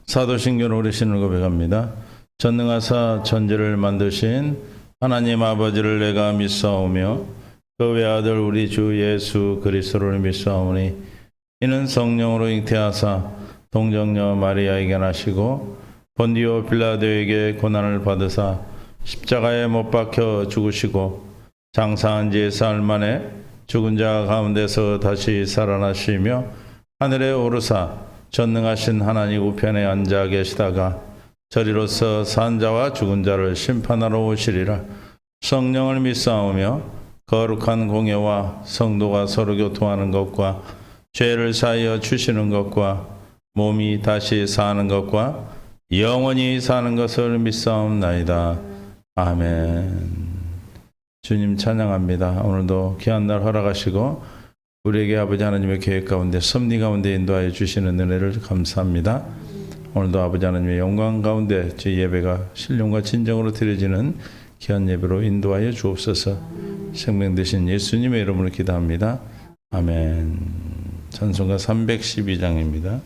사도신경 우리 신을 고백합니다. 전능하사 천지를 만드신 하나님 아버지를 내가 믿사오며 그 외아들 우리 주 예수 그리스도를 믿사오니 이는 성령으로 잉태하사 동정녀 마리아에게 나시고 본디오 빌라도에게 고난을 받으사 십자가에 못 박혀 죽으시고 장사한 지 사흘 만에 죽은 자 가운데서 다시 살아나시며 하늘에 오르사 전능하신 하나님 우편에 앉아 계시다가 저리로서 산 자와 죽은 자를 심판하러 오시리라. 성령을 믿사오며 거룩한 공예와 성도가 서로 교통하는 것과 죄를 사하여 주시는 것과 몸이 다시 사는 것과 영원히 사는 것을 믿사옵나이다. 아멘. 주님 찬양합니다. 오늘도 귀한 날 허락하시고 우리에게 아버지 하나님의 계획 가운데 섭리 가운데 인도하여 주시는 은혜를 감사합니다. 오늘도 아버지 하나님의 영광 가운데 저희 예배가 신령과 진정으로 드려지는 귀한 예배로 인도하여 주옵소서. 생명 되신 예수님의 이름으로 기도합니다. 아멘. 찬송가 312장입니다.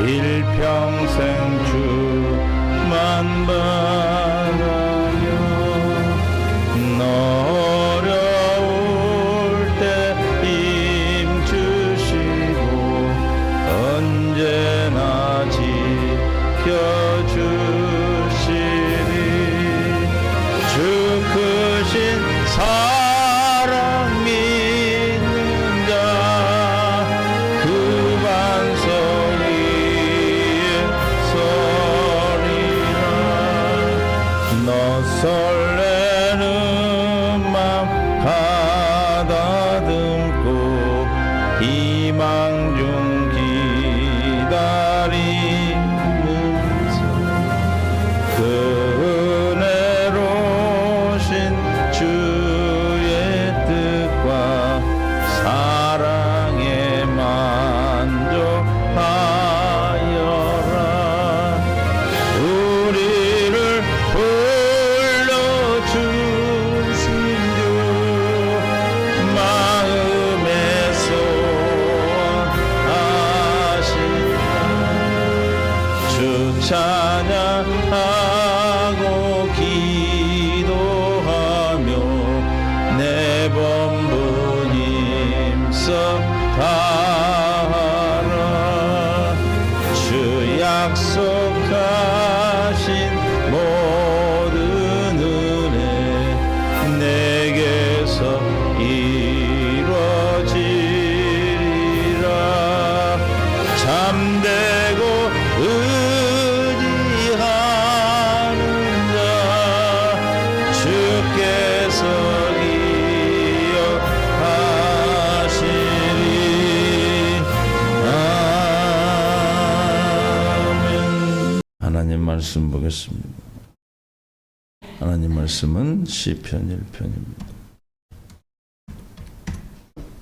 일평생 주만 바라며 어려울 때 힘 주시고 언제나 지켜주시리. 주 크신 사랑 믿는 자 그 반석이 너 설레는 맘 가다듬고 희망 중 기다리면서 그 은혜로우신 주의 뜻과 사랑에 만족하여라. 우리를 불러주신 주 마음에 소원하신다. 주 찬양하고 기도하며 내 범부 힘써 다하라. 주 약속하신 모든 은혜 내게서 이루어지리라. 잠대고 의지하는 자 주께서 기억하시리. 아멘. 하나님 말씀 보겠습니다. 하나님 말씀은 시편 1편입니다.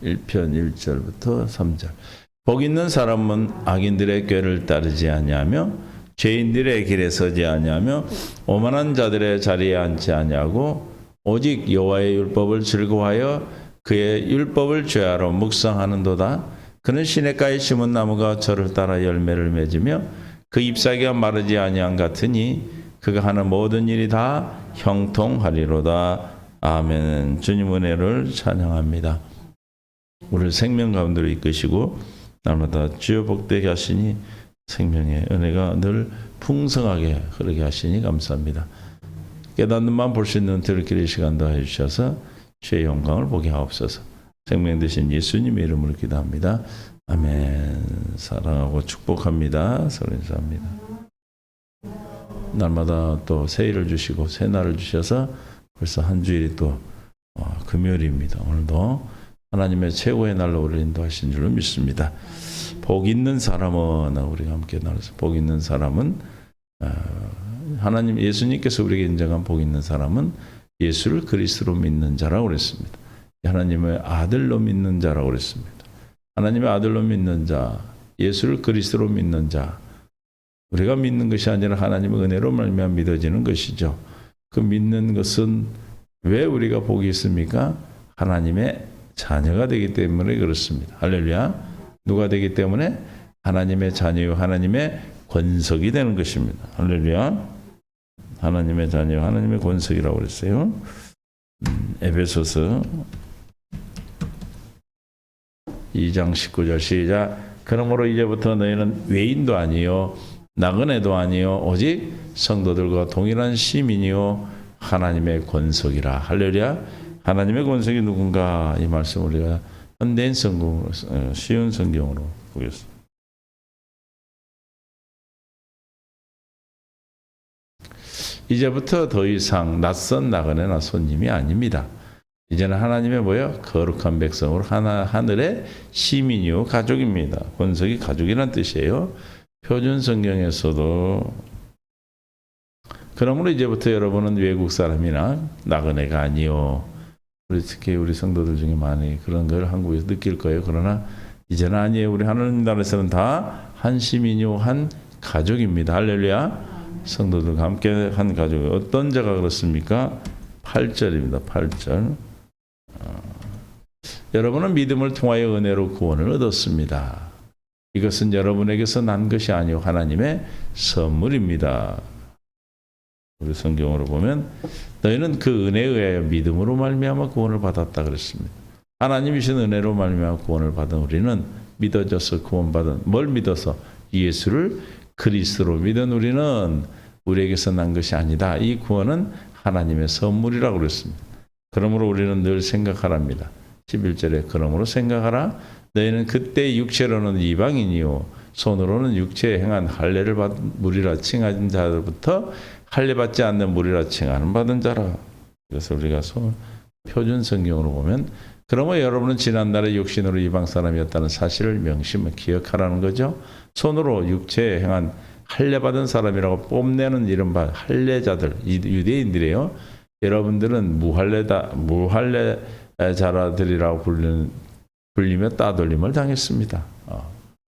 1편 1절부터 3절. 복 있는 사람은 악인들의 꾀를 따르지 아니하며 죄인들의 길에 서지 아니하며 오만한 자들의 자리에 앉지 아니하고 오직 여호와의 율법을 즐거워하여 그의 율법을 죄하러 묵상하는도다. 그는 시냇가에 심은 나무가 저를 따라 열매를 맺으며 그 잎사귀가 마르지 아니한 같으니 그가 하는 모든 일이 다 형통하리로다. 아멘. 주님 은혜를 찬양합니다. 우리를 생명 가운데로 이끄시고 날마다 주여 복되게 하시니 생명의 은혜가 늘 풍성하게 흐르게 하시니 감사합니다. 깨닫는 마음 볼 수 있는 들을 시간도 해주셔서 주의 영광을 보게 하옵소서. 생명 되신 예수님의 이름으로 기도합니다. 아멘. 사랑하고 축복합니다. 서로 인사합니다. 날마다 또 새해를 주시고 새날을 주셔서 벌써 한 주일이 또 금요일입니다. 오늘도 하나님의 최고의 날로 우리를 인도하신 줄로 믿습니다. 복 있는 사람은 우리가 함께 나눠서 복 있는 사람은 하나님 예수님께서 우리에게 인정한 복 있는 사람은 예수를 그리스도로 믿는 자라고 그랬습니다. 하나님의 아들로 믿는 자라고 그랬습니다. 하나님의 아들로 믿는 자, 예수를 그리스도로 믿는 자, 우리가 믿는 것이 아니라 하나님의 은혜로 말미암아 믿어지는 것이죠. 그 믿는 것은 왜 우리가 복이 있습니까? 하나님의 자녀가 되기 때문에 그렇습니다. 할렐루야. 누가 되기 때문에? 하나님의 자녀요 하나님의 권석이 되는 것입니다. 할렐루야. 하나님의 자녀, 하나님의 권석이라고 그랬어요. 에베소서 2장 19절 시작. 그러므로 이제부터 너희는 외인도 아니요 나그네도 아니요 오직 성도들과 동일한 시민이요 하나님의 권속이라. 할렐루야. 하나님의 권속이 누군가? 이 말씀 우리가 현대인 성경으로, 쉬운 성경으로 보겠습니다. 이제부터 더 이상 낯선 나그네나 손님이 아닙니다. 이제는 하나님의 뭐예요? 거룩한 백성으로 하늘의 시민이요 가족입니다. 권속이 가족이란 뜻이에요. 표준 성경에서도 그러므로 이제부터 여러분은 외국 사람이나 나그네가 아니요. 특히 우리 성도들 중에 많이 그런 걸 한국에서 느낄 거예요. 그러나 이제는 아니에요. 우리 하나님 나라에서는 다 한 시민이요 한 가족입니다. 할렐루야. 성도들과 함께 한 가족. 어떤 자가 그렇습니까? 8절입니다. 8절. 여러분은 믿음을 통하여 은혜로 구원을 얻었습니다. 이것은 여러분에게서 난 것이 아니요 하나님의 선물입니다. 우리 성경으로 보면 너희는 그 은혜에 의하여 믿음으로 말미암아 구원을 받았다 그랬습니다. 하나님이 주신 은혜로 말미암아 구원을 받은 우리는 믿어져서 구원받은 뭘 믿어서? 예수를 그리스도로 믿은 우리는 우리에게서 난 것이 아니다. 이 구원은 하나님의 선물이라고 그랬습니다. 그러므로 우리는 늘 생각하랍니다. 11절에 그러므로 생각하라. 너희는 그때 육체로는 이방인이요 손으로는 육체에 행한 할례를 받은 무리라 칭한 자들부터 할례 받지 않는 무리라 칭하는 받은 자라. 그래서 우리가 표준 성경으로 보면 그러면 여러분은 지난날에 육신으로 이방 사람이었다는 사실을 기억하라는 거죠. 손으로 육체에 행한 할례 받은 사람이라고 뽐내는 이른바 할례자들, 유대인들이에요. 여러분들은 무할례자라들이라고 불리며 따돌림을 당했습니다.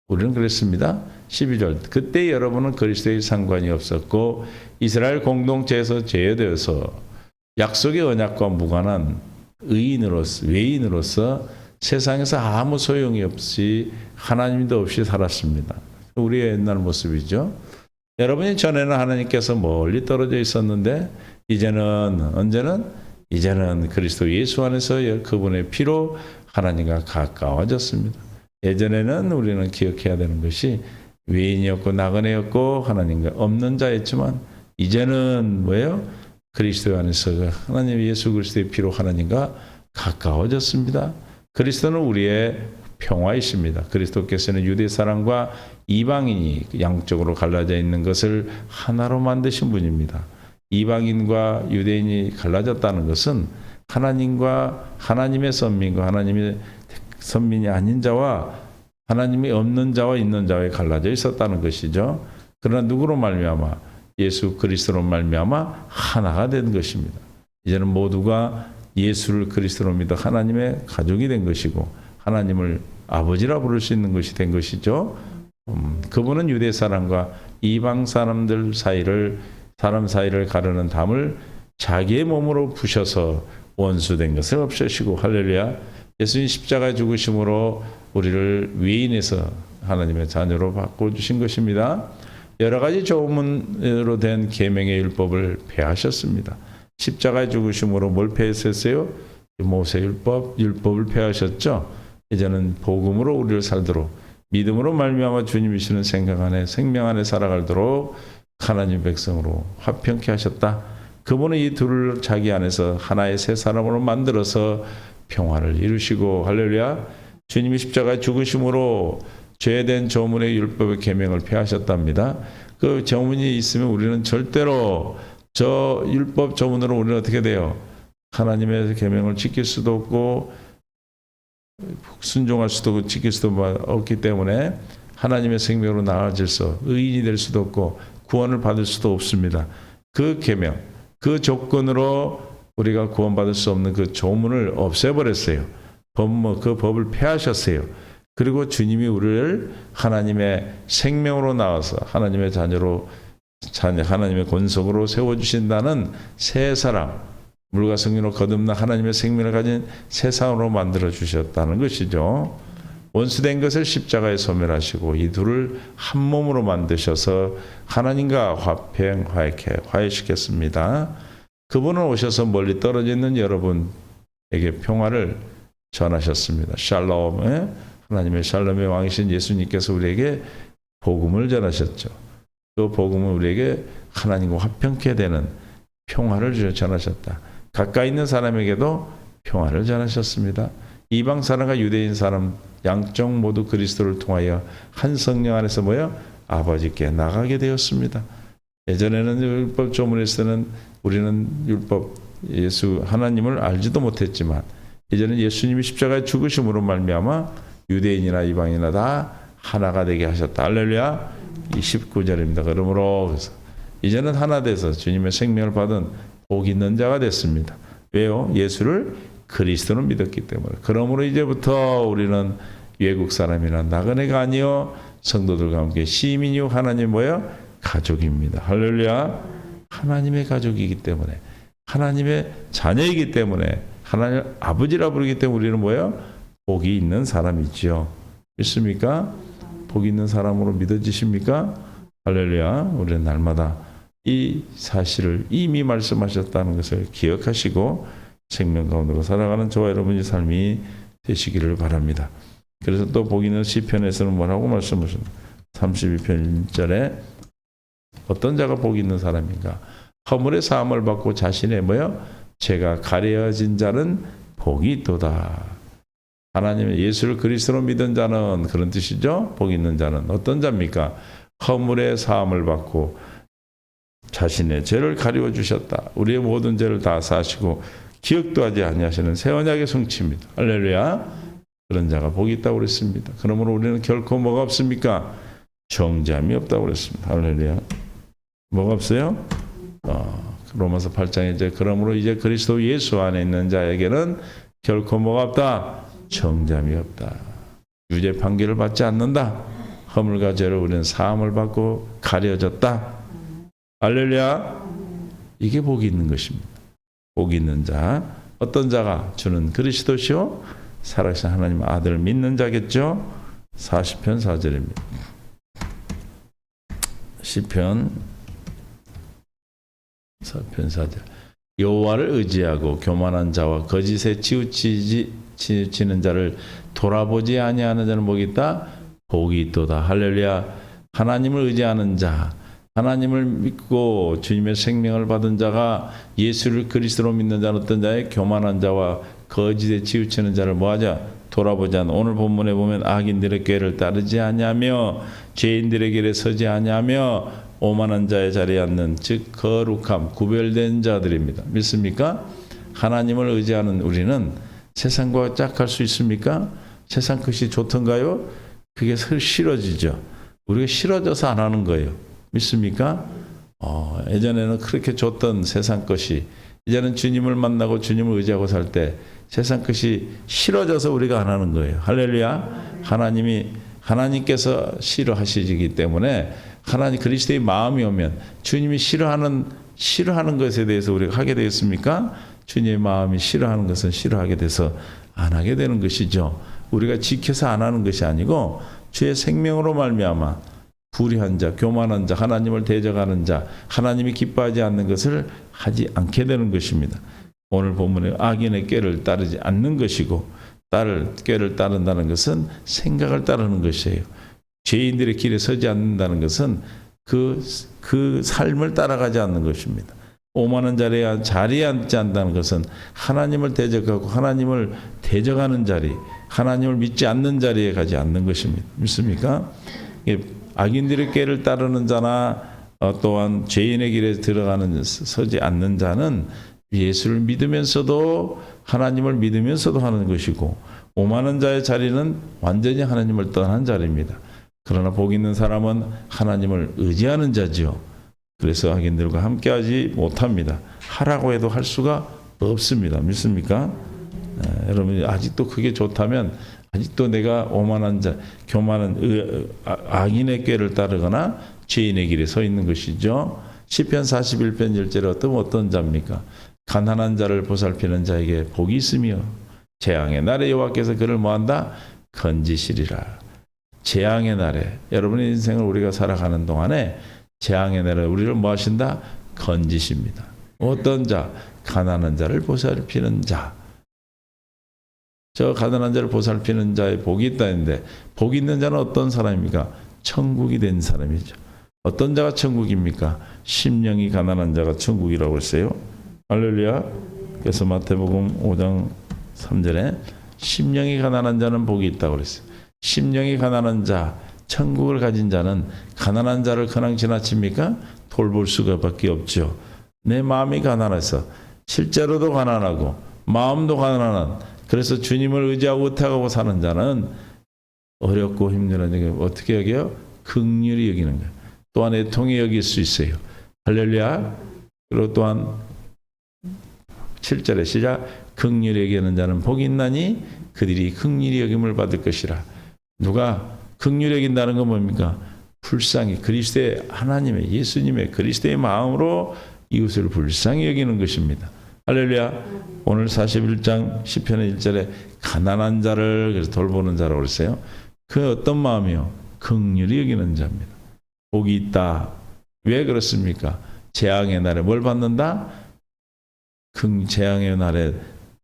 우리는 그랬습니다. 12절 그때 여러분은 그리스도의 상관이 없었고 이스라엘 공동체에서 제외되어서 약속의 언약과 무관한 외인으로서 세상에서 아무 소용이 없이 하나님도 없이 살았습니다. 우리의 옛날 모습이죠. 여러분이 전에는 하나님께서 멀리 떨어져 있었는데 이제는 그리스도 예수 안에서 그분의 피로 하나님과 가까워졌습니다. 예전에는 우리는 기억해야 되는 것이 외인이었고 나그네였고 하나님과 없는 자였지만 이제는 뭐예요? 그리스도 안에서 하나님 예수 그리스도의 피로 하나님과 가까워졌습니다. 그리스도는 우리의 평화이십니다. 그리스도께서는 유대 사람과 이방인이 양쪽으로 갈라져 있는 것을 하나로 만드신 분입니다. 이방인과 유대인이 갈라졌다는 것은 하나님의 선민과 하나님의 선민이 아닌 자와 하나님이 없는 자와 있는 자에 갈라져 있었다는 것이죠. 그러나 누구로 말미암아? 예수 그리스도로 말미암아 하나가 된 것입니다. 이제는 모두가 예수를 그리스도로 믿어 하나님의 가족이 된 것이고 하나님을 아버지라 부를 수 있는 것이 된 것이죠. 그분은 유대 사람과 이방 사람 사이를 가르는 담을 자기의 몸으로 부셔서 원수된 것을 없애시고 할렐루야. 예수님 십자가에 죽으심으로 우리를 외인에서 하나님의 자녀로 바꿔주신 것입니다. 여러 가지 조문으로 된 계명의 율법을 폐하셨습니다. 십자가에 죽으심으로 뭘 폐했었어요? 모세 율법을 폐하셨죠. 이제는 복음으로 우리를 살도록 믿음으로 말미암아 주님이 주시는 생명 안에 살아가도록 하나님 백성으로 화평케 하셨다. 그분은 이 둘을 자기 안에서 하나의 새 사람으로 만들어서 평화를 이루시고 할렐루야. 주님이 십자가에 죽으심으로 죄된 조문의 율법의 계명을 폐하셨답니다. 그 조문이 있으면 우리는 절대로 저 율법 조문으로 우리는 어떻게 돼요? 하나님의 계명을 지킬 수도 없고 순종할 수도 없고 지킬 수도 없기 때문에 하나님의 생명으로 나아질 의인이 될 수도 없고 구원을 받을 수도 없습니다. 그 계명, 그 조건으로 우리가 구원받을 수 없는 그 조문을 없애버렸어요. 그 법을 폐하셨어요. 그리고 주님이 우리를 하나님의 생명으로 나와서 하나님의 자녀로 하나님의 권속으로 세워주신다는 새 사람, 물과 성령으로 거듭나 하나님의 생명을 가진 새 사람으로 만들어 주셨다는 것이죠. 원수된 것을 십자가에 소멸하시고 이 둘을 한 몸으로 만드셔서 하나님과 화해시켰습니다. 그분은 오셔서 멀리 떨어져 있는 여러분에게 평화를 전하셨습니다. 샬롬, 하나님의 샬롬의 왕이신 예수님께서 우리에게 복음을 전하셨죠. 그 복음은 우리에게 하나님과 화평케 되는 평화를 전하셨다. 가까이 있는 사람에게도 평화를 전하셨습니다. 이방 사람과 유대인 사람 양쪽 모두 그리스도를 통하여 한 성령 안에서 모여 아버지께 나가게 되었습니다. 예전에는 율법 조문에서는 우리는 율법 예수 하나님을 알지도 못했지만 이제는 예수님이 십자가에 죽으심으로 말미암아 유대인이나 이방이나 다 하나가 되게 하셨다. 할렐루야. 29절입니다. 그러므로 그래서 이제는 하나 돼서 주님의 생명을 받은 복 있는 자가 됐습니다. 왜요? 예수를 그리스도를 믿었기 때문에. 그러므로 이제부터 우리는 외국 사람이나 나그네가 아니요 성도들과 함께 시민이요 하나님 뭐예요? 가족입니다. 할렐루야. 하나님의 가족이기 때문에 하나님의 자녀이기 때문에 하나님 아버지라 부르기 때문에 우리는 뭐예요? 복이 있는 사람이지요. 믿습니까? 복 있는 사람으로 믿어지십니까? 할렐루야. 우리는 날마다 이 사실을 이미 말씀하셨다는 것을 기억하시고 생명 가운데로 살아가는 저와 여러분의 삶이 되시기를 바랍니다. 그래서 또 복 있는 시편에서는 뭐라고 말씀하셨나요? 32편 1절에 어떤 자가 복 있는 사람인가? 허물의 사함을 받고 자신의 뭐요? 죄가 가려진 자는 복이 있도다. 하나님의 예수를 그리스도로 믿은 자는 그런 뜻이죠. 복 있는 자는 어떤 자입니까? 허물의 사함을 받고 자신의 죄를 가리워 주셨다. 우리의 모든 죄를 다 사시고 기억도 하지 아니하시는 새 언약의 성취입니다. 할렐루야. 그런 자가 복이 있다고 그랬습니다. 그러므로 우리는 결코 뭐가 없습니까? 정죄함이 없다고 그랬습니다. 할렐루야. 뭐가 없어요? 로마서 8장에 이제 그러므로 이제 그리스도 예수 안에 있는 자에게는 결코 뭐가 없다? 정죄함이 없다. 유죄 판결을 받지 않는다. 허물과 죄로 우리는 사함을 받고 가려졌다. 할렐루야. 이게 복이 있는 것입니다. 복이 있는 자. 어떤 자가? 주는 그리스도시요 살아계신 하나님 아들을 믿는 자겠죠. 40편 4절입니다. 시편 4편 4절. 여호와를 의지하고 교만한 자와 거짓에 치우치는 자를 돌아보지 아니하는 자는 복이 있다. 복이 있도다. 할렐루야. 하나님을 의지하는 자, 하나님을 믿고 주님의 생명을 받은 자가 예수를 그리스도로 믿는 자는 어떤 자의 교만한 자와 거짓에 치우치는 자를 뭐하자? 돌아보지 않는. 오늘 본문에 보면 악인들의 꾀를 따르지 아니하며 죄인들의 길에 서지 아니하며 오만한 자의 자리에 앉는 즉 거룩함 구별된 자들입니다. 믿습니까? 하나님을 의지하는 우리는 세상과 짝할 수 있습니까? 세상 것이 좋던가요? 그게 싫어지죠. 우리가 싫어져서 안 하는 거예요. 믿습니까? 예전에는 그렇게 좋던 세상 것이 이제는 주님을 만나고 주님을 의지하고 살 때 세상 것이 싫어져서 우리가 안 하는 거예요. 할렐루야. 하나님께서 싫어하시기 때문에 하나님 그리스도의 마음이 오면 주님이 싫어하는 것에 대해서 우리가 하게 되겠습니까? 주님의 마음이 싫어하는 것은 싫어하게 돼서 안 하게 되는 것이죠. 우리가 지켜서 안 하는 것이 아니고 주의 생명으로 말미암아 불의한 자, 교만한 자, 하나님을 대적하는 자, 하나님이 기뻐하지 않는 것을 하지 않게 되는 것입니다. 오늘 본문에 악인의 꾀를 따르지 않는 것이고 꾀를 따른다는 것은 생각을 따르는 것이에요. 죄인들의 길에 서지 않는다는 것은 그 삶을 따라가지 않는 것입니다. 오만한 자리에 앉지 않는다는 것은 하나님을 대적하고 하나님을 대적하는 자리, 하나님을 믿지 않는 자리에 가지 않는 것입니다. 믿습니까? 악인들의 꾀를 따르는 자나 또한 죄인의 길에 서지 않는 자는 예수를 믿으면서도 하나님을 믿으면서도 하는 것이고 오만한 자의 자리는 완전히 하나님을 떠난 자리입니다. 그러나 복 있는 사람은 하나님을 의지하는 자지요. 그래서 악인들과 함께하지 못합니다. 하라고 해도 할 수가 없습니다. 믿습니까? 여러분이 아직도 그게 좋다면 아직도 내가 오만한 자, 교만한 악인의 꾀를 따르거나 죄인의 길에 서 있는 것이죠. 시편 41편 1절에 어떤 자입니까? 가난한 자를 보살피는 자에게 복이 있으며 재앙의 날에 여호와께서 그를 뭐한다? 건지시리라. 재앙의 날에, 여러분의 인생을 우리가 살아가는 동안에 재앙의 날에 우리를 뭐 하신다? 건지십니다. 어떤 자? 가난한 자를 보살피는 자. 저 가난한 자를 보살피는 자의 복이 있다는데, 복이 있는 자는 어떤 사람입니까? 천국이 된 사람이죠. 어떤 자가 천국입니까? 심령이 가난한 자가 천국이라고 했어요. 할렐루야. 그래서 마태복음 5장 3절에 심령이 가난한 자는 복이 있다고 그랬어요. 심령이 가난한 자, 천국을 가진 자는 가난한 자를 그냥 지나칩니까? 돌볼 수가 밖에 없죠. 내 마음이 가난해서 실제로도 가난하고 마음도 가난한, 그래서 주님을 의지하고 의탁하고 사는 자는 어렵고 힘든 게 어떻게 여겨요? 긍휼히 여기는 거예요. 또한 애통히 여길 수 있어요. 할렐루야. 그리고 또한 7절에 시작, 긍휼히 여기는 자는 복이 있나니 그들이 긍휼히 여김을 받을 것이라. 누가 긍휼히 여긴다는 건 뭡니까? 불쌍히 그리스도의, 하나님의, 예수님의 그리스도의 마음으로 이웃을 불쌍히 여기는 것입니다. 할렐루야. 오늘 41장 시편의 1절에 가난한 자를 그래서 돌보는 자라고 그랬어요. 그 어떤 마음이요? 긍휼히 여기는 자입니다. 복이 있다. 왜 그렇습니까? 재앙의 날에 뭘 받는다? 재앙의 날에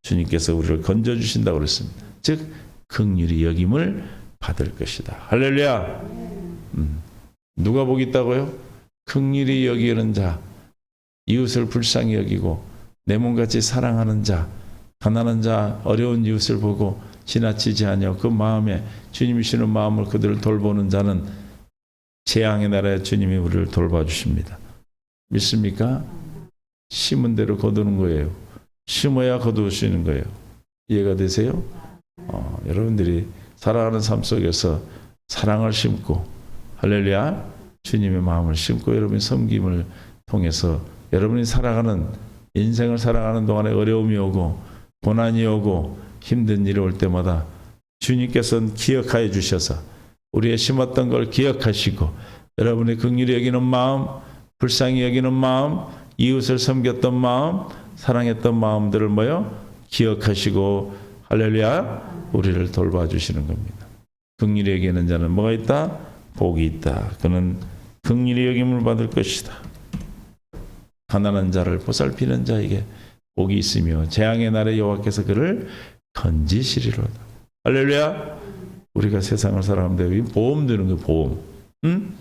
주님께서 우리를 건져주신다고 그랬습니다. 즉 긍휼히 여김을 받을 것이다. 할렐루야. 누가 복이 있다고요? 긍휼히 여기는 자, 이웃을 불쌍히 여기고 내 몸같이 사랑하는 자, 가난한 자, 어려운 이웃을 보고 지나치지 아니하고 그 마음에 주님이 주시는 마음을 그들을 돌보는 자는 재앙의 날에 주님이 우리를 돌봐주십니다. 믿습니까? 심은 대로 거두는 거예요. 심어야 거두시는 거예요. 이해가 되세요? 여러분들이 살아가는 삶 속에서 사랑을 심고, 할렐루야, 주님의 마음을 심고 여러분이 섬김을 통해서 여러분이 살아가는 인생을 살아가는 동안에 어려움이 오고 고난이 오고 힘든 일이 올 때마다 주님께서는 기억하여 주셔서 우리의 심었던 걸 기억하시고 여러분의 긍휼히 여기는 마음, 불쌍히 여기는 마음, 이웃을 섬겼던 마음, 사랑했던 마음들을 기억하시고 할렐루야 우리를 돌봐주시는 겁니다. 긍휼히 여기는 자는 뭐가 있다? 복이 있다. 그는 긍휼히 여김을 받을 것이다. 가난한 자를 보살피는 자에게 복이 있으며 재앙의 날에 여호와께서 그를 건지시리로다. 할렐루야. 우리가 세상을 살아가는데 보험 드는 거예요. 보험. 응?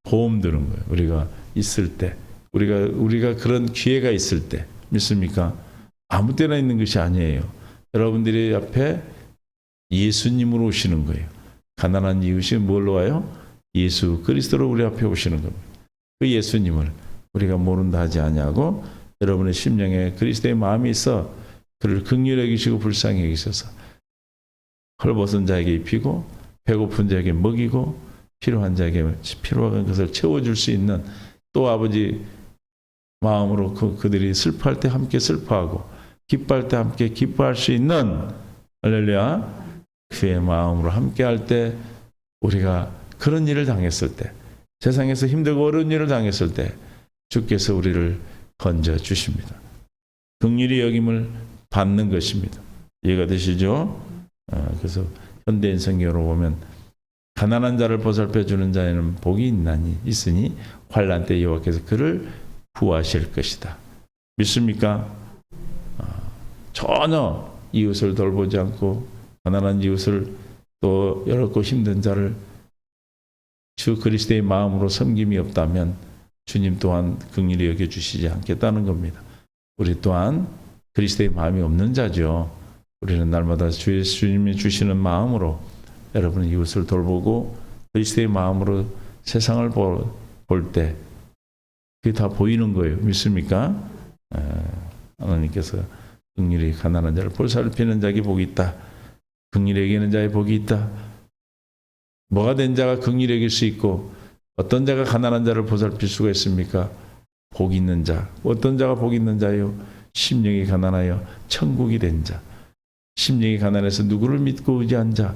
보험 드는 거예요. 우리가 있을 때, 우리가 그런 기회가 있을 때, 믿습니까? 아무 때나 있는 것이 아니에요. 여러분들이 앞에 예수님으로 오시는 거예요. 가난한 이웃이 뭘로 와요? 예수 그리스도로 우리 앞에 오시는 겁니다. 그 예수님을 우리가 모른다 하지 아니하고 여러분의 심령에 그리스도의 마음이 있어 그를 긍휼히 여기시고 불쌍히 여기셔서 헐벗은 자에게 입히고 배고픈 자에게 먹이고 필요한 자에게 필요한 것을 채워줄 수 있는, 또 아버지 마음으로 그들이 슬퍼할 때 함께 슬퍼하고 기뻐할 때 함께 기뻐할 수 있는, 할렐루야, 그의 마음으로 함께 할 때 우리가 그런 일을 당했을 때, 세상에서 힘들고 어려운 일을 당했을 때 주께서 우리를 건져 주십니다. 긍휼히 여김을 받는 것입니다. 이해가 되시죠? 그래서 현대인 성경으로 보면 가난한 자를 보살펴 주는 자에는 복이 있으니 환난 때 여호와께서 그를 구하실 것이다. 믿습니까? 전혀 이웃을 돌보지 않고 가난한 이웃을 또 어렵고 힘든 자를 주 그리스도의 마음으로 섬김이 없다면 주님 또한 긍휼히 여겨주시지 않겠다는 겁니다. 우리 또한 그리스도의 마음이 없는 자죠. 우리는 날마다 주님이 주시는 마음으로 여러분의 이웃을 돌보고 그리스도의 마음으로 세상을 볼 때 그게 다 보이는 거예요. 믿습니까? 하나님께서 긍휼히 가난한 자를 보살피는 자에게 복이 있다. 긍휼히 여기는 자의 복이 있다. 뭐가 된 자가 긍휼히 여길 수 있고 어떤 자가 가난한 자를 보살필 수가 있습니까? 복 있는 자. 어떤 자가 복 있는 자요? 심령이 가난하여 천국이 된 자. 심령이 가난해서 누구를 믿고 의지한 자?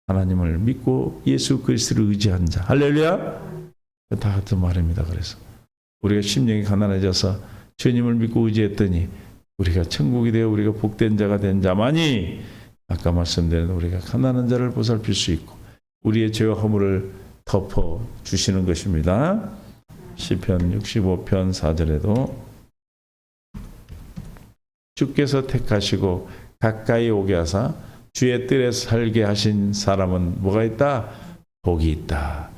하나님을 믿고 예수 그리스도를 의지한 자. 할렐루야. 다 같은 말입니다. 그래서 우리가 심령이 가난해져서 주님을 믿고 의지했더니 우리가 천국이 되어 우리가 복된 자가 된 자만이 아까 말씀드린 우리가 가난한 자를 보살필 수 있고 우리의 죄와 허물을 덮어 주시는 것입니다. 시편 65편 4절에도 주께서 택하시고 가까이 오게 하사 주의 뜰에 살게 하신 사람은 뭐가 있다? 복이 있다.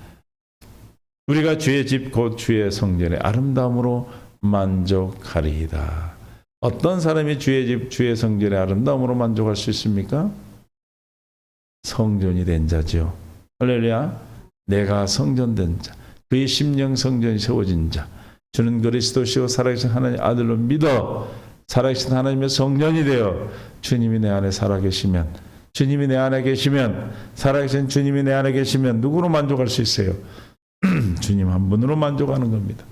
우리가 주의 집 곧 주의 성전의 아름다움으로 만족하리이다. 어떤 사람이 주의 집 주의 성전의 아름다움으로 만족할 수 있습니까? 성전이 된 자죠. 할렐루야. 내가 성전된 자, 그의 심령 성전이 세워진 자, 주는 그리스도시요 살아계신 하나님 아들로 믿어 살아계신 하나님의 성전이 되어 주님이 내 안에 살아계시면, 주님이 내 안에 계시면, 살아계신 주님이 내 안에 계시면 누구로 만족할 수 있어요? 주님 한 분으로 만족하는 겁니다.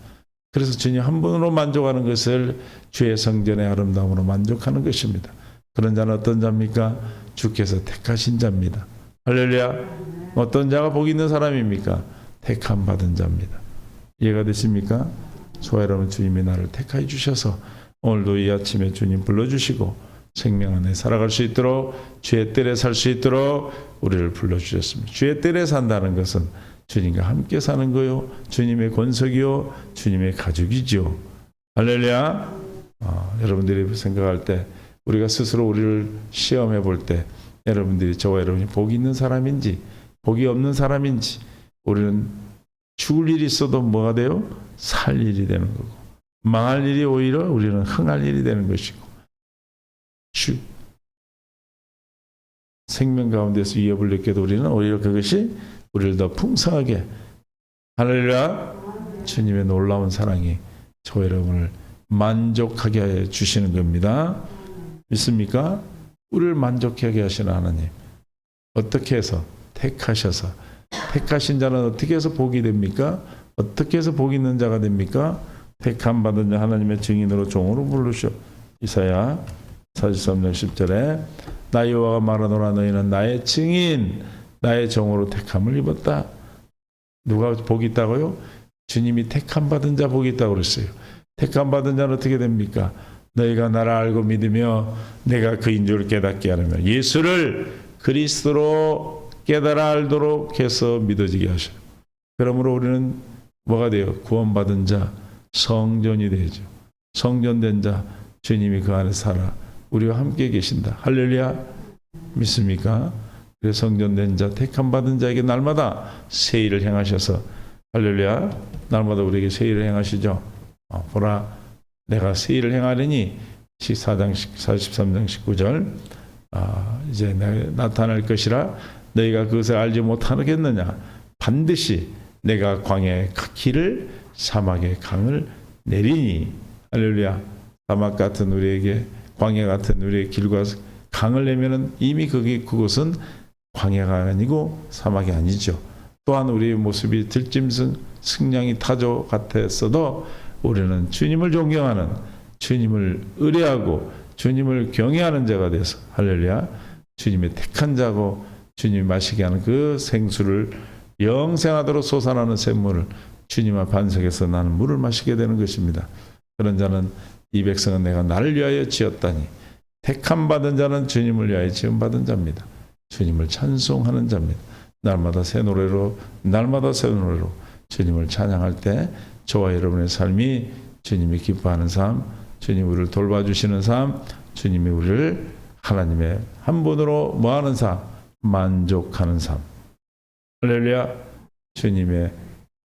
그래서 주님 한 분으로 만족하는 것을 주의 성전의 아름다움으로 만족하는 것입니다. 그런 자는 어떤 자입니까? 주께서 택하신 자입니다. 할렐루야. 어떤 자가 복 있는 사람입니까? 택함 받은 자입니다. 이해가 되십니까? 소아 여러분, 주님이 나를 택하여 주셔서 오늘도 이 아침에 주님 불러주시고 생명 안에 살아갈 수 있도록 주의 뜰에 살 수 있도록 우리를 불러주셨습니다. 주의 뜰에 산다는 것은 주님과 함께 사는 거요, 주님의 권속이요, 주님의 가족이지요. 할렐루야. 여러분들이 생각할 때 우리가 스스로 우리를 시험해 볼 때 여러분들이 저와 여러분이 복이 있는 사람인지 복이 없는 사람인지, 우리는 죽을 일이 있어도 뭐가 돼요? 살 일이 되는 거고, 망할 일이 오히려 우리는 흥할 일이 되는 것이고, 생명 가운데서 위협을 느껴도 우리는 오히려 그것이 우리를 더 풍성하게, 할렐루야, 주님의 놀라운 사랑이 저 여러분을 만족하게 해 주시는 겁니다. 믿습니까? 우리를 만족하게 하시는 하나님, 어떻게 해서? 택하셔서. 택하신 자는 어떻게 해서 복이 됩니까? 어떻게 해서 복 있는 자가 됩니까? 택함 받은 자 하나님의 증인으로 종으로 부르시오. 이사야 43장 10절에 나 여호와가 말하노라 너희는 나의 증인 나의 종으로 택함을 입었다. 누가 복이 있다고요? 주님이 택함 받은 자 복이 있다고 그랬어요. 택함 받은 자는 어떻게 됩니까? 너희가 나를 알고 믿으며 내가 그인 줄 깨닫게 하려면 예수를 그리스도로 깨달아 알도록 해서 믿어지게 하셔요. 그러므로 우리는 뭐가 돼요? 구원받은 자, 성전이 되죠. 성전된 자, 주님이 그 안에 살아 우리와 함께 계신다. 할렐루야. 믿습니까? 그래서 성전된 자, 택함 받은 자에게 날마다 새 일을 행하셔서, 할렐루야, 날마다 우리에게 새 일을 행하시죠. 보라, 내가 새 일을 행하려니 43장 19절 이제 나타날 것이라 너희가 그것을 알지 못하겠느냐. 반드시 내가 광야의 길을 사막의 강을 내리니. 할렐루야. 사막 같은 우리에게, 광야 같은 우리의 길과 강을 내면은 이미 그곳은 광야가 아니고 사막이 아니죠. 또한 우리의 모습이 들짐승 승냥이 타조 같았어도 우리는 주님을 존경하는, 주님을 의뢰하고 주님을 경외하는 자가 돼서, 할렐루야, 주님의 택한 자고 주님이 마시게 하는 그 생수를 영생하도록 솟아나는 샘물을 주님 앞 반석에서 나는 물을 마시게 되는 것입니다. 그런 자는 이 백성은 내가 나를 위하여 지었다니. 택함 받은 자는 주님을 위하여 지음 받은 자입니다. 주님을 찬송하는 자입니다. 날마다 새 노래로 주님을 찬양할 때 저와 여러분의 삶이 주님이 기뻐하는 삶, 주님이 우리를 돌봐주시는 삶, 주님이 우리를 하나님의 한 분으로 뭐하는 삶? 만족하는 삶. 할렐루야. 주님의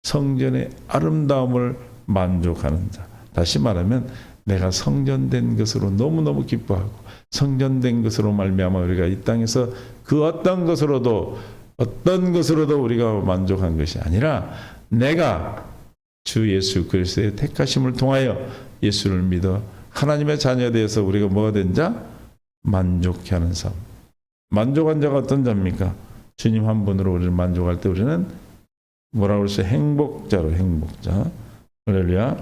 성전의 아름다움을 만족하는 자. 다시 말하면 내가 성전된 것으로 너무너무 기뻐하고 성전된 것으로 말미암아 우리가 이 땅에서 그 어떤 것으로도 우리가 만족한 것이 아니라 내가 주 예수 그리스도의 택하심을 통하여 예수를 믿어 하나님의 자녀에 대해서 우리가 뭐가 된 자? 만족해 하는 삶. 만족한 자가 어떤 자입니까? 주님 한 분으로 우리를 만족할 때 우리는 뭐라고 그랬어요? 행복자로, 행복자. 할렐루야.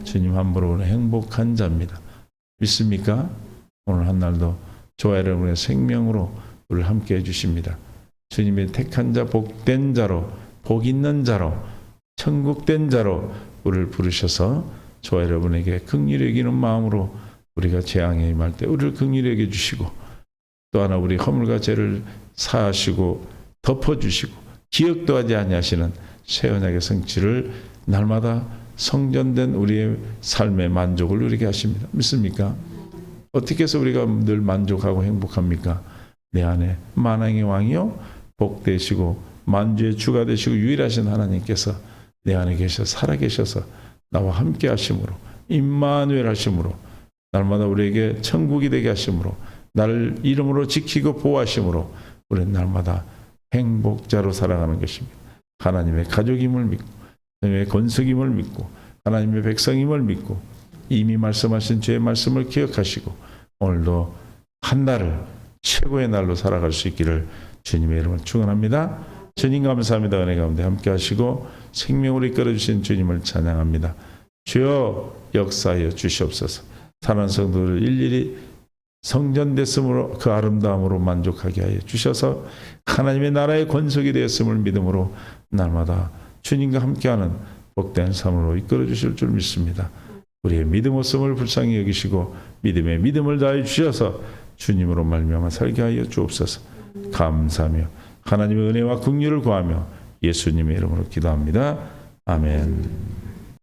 주님 함부로 오는 행복한 자입니다. 믿습니까? 오늘 한 날도 저와 여러분의 생명으로 우리를 함께 해주십니다. 주님의 택한 자, 복된 자로, 복 있는 자로, 천국된 자로 우리를 부르셔서 저와 여러분에게 긍휼히 여기는 마음으로 우리가 재앙에 임할 때 우리를 긍휼히 여겨 주시고, 또 하나 우리 허물과 죄를 사하시고 덮어주시고 기억도 하지 아니하시는 새 언약의 성취를 날마다 성전된 우리의 삶의 만족을 누리게 하십니다. 믿습니까? 어떻게 해서 우리가 늘 만족하고 행복합니까? 내 안에 만왕의 왕이요 복되시고 만주의 주가 되시고 유일하신 하나님께서 내 안에 계셔 살아계셔서 나와 함께 하심으로, 임마누엘 하심으로, 날마다 우리에게 천국이 되게 하심으로, 나를 이름으로 지키고 보호하심으로 우리는 날마다 행복자로 살아가는 것입니다. 하나님의 가족임을 믿고, 하나님의 권속임을 믿고, 하나님의 백성임을 믿고, 이미 말씀하신 주의 말씀을 기억하시고 오늘도 한 날을 최고의 날로 살아갈 수 있기를 주님의 이름으로 축원합니다. 주님 감사합니다. 은혜 가운데 함께 하시고 생명으로 이끌어주신 주님을 찬양합니다. 주여 역사하여 주시옵소서. 사랑하는 성도를 일일이 성전됐음으로 그 아름다움으로 만족하게 하여 주셔서 하나님의 나라의 권속이 되었음을 믿음으로 날마다 주님과 함께하는 복된 삶으로 이끌어 주실 줄 믿습니다. 우리의 믿음 없음을 불쌍히 여기시고 믿음에 믿음을 다해 주셔서 주님으로 말미암아 살게 하여 주옵소서. 감사하며 하나님의 은혜와 긍휼을 구하며 예수님의 이름으로 기도합니다. 아멘.